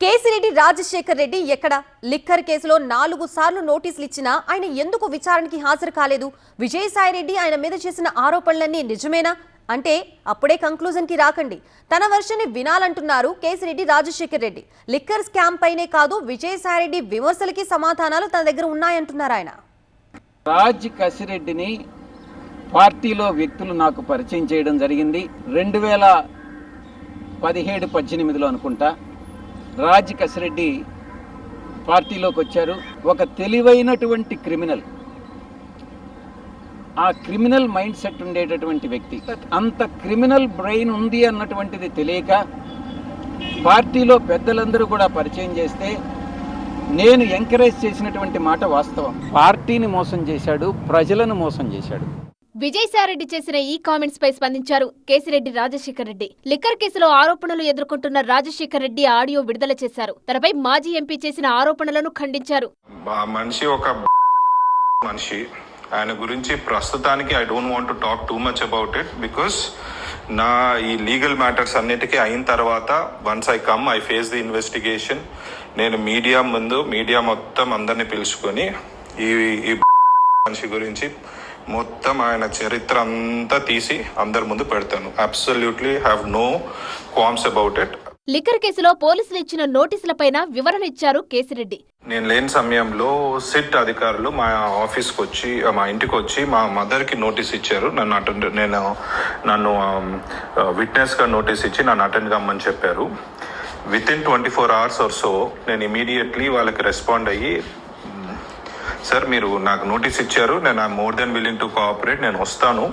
కేసిరెడ్డి రాజశేఖర్ రెడ్డి ఎక్కడ? లిక్కర్ కేసులో 4 సార్లు నోటీసులు ఇచ్చినా ఆయన ఎందుకు విచారణకి హాజరు కాలేదు? విజయసాయి రెడ్డి ఆయన మీద చేసిన ఆరోపణలన్నీ నిజమేనా అంటే అప్పుడే కంక్లూజన్ కి రాకండి. తన వర్షన్ని వినాలంటున్నారు కేసిరెడ్డి రాజశేఖర్ రెడ్డి. లిక్కర్ స్కామ్ పైనే కాదు విజయసాయి రెడ్డి విమర్శలకి సమాధానాలు తన దగ్గర ఉన్నాయంటున్నారు ఆయన. రాజ్ కసిరెడ్డిని పార్టీలో వ్యక్తులు నాకు పరిచయం చేయడం జరిగింది 2017-18లో అనుకుంటా. రాజ్ కసిరెడ్డి పార్టీలోకి వచ్చారు. ఒక తెలివైనటువంటి క్రిమినల్, ఆ క్రిమినల్ మైండ్ సెట్ ఉండేటటువంటి వ్యక్తి. అంత క్రిమినల్ బ్రెయిన్ ఉంది అన్నటువంటిది తెలియక పార్టీలో పెద్దలందరూ కూడా పరిచయం చేస్తే నేను ఎంకరేజ్ చేసినటువంటి మాట వాస్తవం. పార్టీని మోసం చేశాడు, ప్రజలను మోసం చేశాడు. విజయసాయిరెడ్డి చేసిన ఈ కామెంట్స్ పై స్పందించారు కేసిరెడ్డి రాజశేఖర్ రెడ్డి. లిక్కర్ కేసులో ఆరోపణలు ఎదుర్కొంటున్న రాజశేఖర్ రెడ్డి ఆడియో విడుదల చేశారు. తనపై మాజీ ఎంపీ చేసిన ఆరోపణలను ఖండించారు. మనిషి ఒక మనిషి, ఆయన గురించి ప్రస్తుతానికి I don't want to talk too much about it because నా ఈ లీగల్ మ్యాటర్స్ అన్నిటికీ అయిన తర్వాత once I come I face the investigation. నేను మీడియా ముందు మీడియా మొత్తం అందరినీ పిలుచుకొని ఈ మనిషి గురించి మొత్తం ఆయన చరిత్ర అంతా తీసి అందరి ముందు పెడతాను. Absolutely have no qualms about it. Liquor కేసులో పోలీసులు ఇచ్చిన నోటీసులపైన వివరణ ఇచ్చారు కేసిరెడ్డి. నేను లేని సమయంలో సిట్ అధికారులు మా ఆఫీస్కి వచ్చి మా ఇంటికి వచ్చి మా మదర్కి నోటీస్ ఇచ్చారు. నన్ను విట్నెస్గా నోటీస్ ఇచ్చి నన్ను అటెండ్ కమ్మని చెప్పారు. వితిన్ 24 hours ఆర్ సో నేను ఇమీడియట్లీ వాళ్ళకి రెస్పాండ్ అయ్యి, సార్ మీరు నాకు నోటీస్ ఇచ్చారు, నేను I'm more than willing to cooperate, నేను వస్తాను,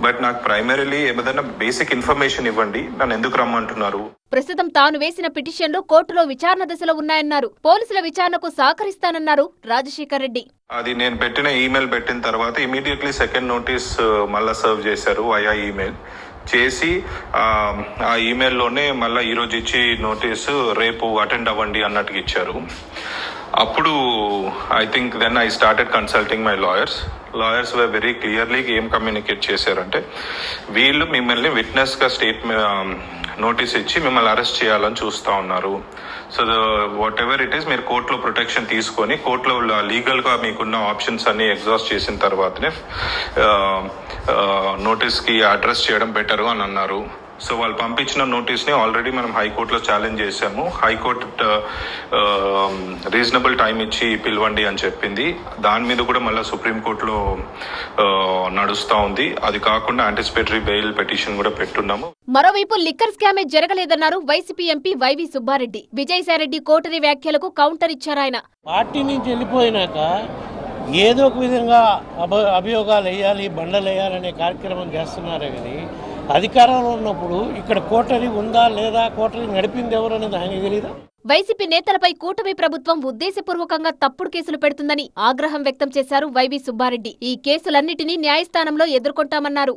బట్ నాకు ప్రైమరీలీ ఏదైనా బేసిక్ ఇన్ఫర్మేషన్ ఇవ్వండి, నన్ను ఎందుకు రమ్మంటున్నారు? ప్రస్తుతం తాను వేసిన పిటిషన్లు కోర్టులో విచారణ దశలో ఉన్నాయన్నారు. పోలీసుల విచారణకు సహకరిస్తానన్నారు రాజశేఖర్ రెడ్డి. అది నేను పెట్టిన ఈమెయిల్ పెట్టిన తర్వాత ఇమీడియట్లీ సెకండ్ నోటీస్ మళ్ళా సర్వ్ చేశారు వయా ఈమెయిల్ చేసి, ఆ ఈమెయిల్లోనే మళ్ళీ ఈరోజు ఇచ్చి నోటీసు రేపు అటెండ్ అవ్వండి అన్నట్టుగా ఇచ్చారు. అప్పుడు I think then I started consulting my lawyers were very clearly ఏం కమ్యూనికేట్ చేశారంటే, వీళ్ళు మిమ్మల్ని విట్నెస్గా నోటీస్ ఇచ్చి మిమ్మల్ని అరెస్ట్ చేయాలని చూస్తూ ఉన్నారు. So what ever it is, మీరు కోర్టులో ప్రొటెక్షన్ తీసుకొని కోర్టులో లీగల్గా మీకున్న ఆప్షన్స్ అన్ని ఎగ్జాస్ట్ చేసిన తర్వాతనే నోటీస్కి అడ్రస్ చేయడం బెటర్ అని అన్నారు. సో వాళ్ళు పంపించిన నోటీస్ని ఆల్రెడీ మనం హైకోర్టులో ఛాలెంజ్ చేశాము. హైకోర్టు రీజనబుల్ టైం ఇచ్చి పిలవండి అని చెప్పింది. దాని మీద కూడా మళ్ళీ సుప్రీంకోర్టులో నడుస్తూ ఉంది. అది కాకుండా యాంటిసిపేటరీ బెయిల్ పిటిషన్ కూడా పెట్టున్నాము. మరోవైపు లిక్కర్ స్కామే జరగలేదన్నారు YCP MP YV Subba Reddy. Vijayasai Reddy coterie వ్యాఖ్యలకు కౌంటర్ ఇచ్చారాయన. పార్టీ నుంచి వెళ్ళిపోయినాక ఏదో ఒక విధంగా అభియోగాలు వేయాలి, బండలు వేయాలనే కార్యక్రమం చేస్తున్నారే కానీ అధికారంలో ఉన్నప్పుడు ఇక్కడ కోటరీ ఉందా లేదా, కోటరీ నడిపింది ఎవరు అనేది ఆయన తెలియదా? వైసీపీ నేతలపై కూటమి ప్రభుత్వం ఉద్దేశపూర్వకంగా తప్పుడు కేసులు పెడుతుందని ఆగ్రహం వ్యక్తం చేశారు వైవి సుబ్బారెడ్డి. ఈ కేసులన్నిటినీ న్యాయస్థానంలో ఎదుర్కొంటామన్నారు.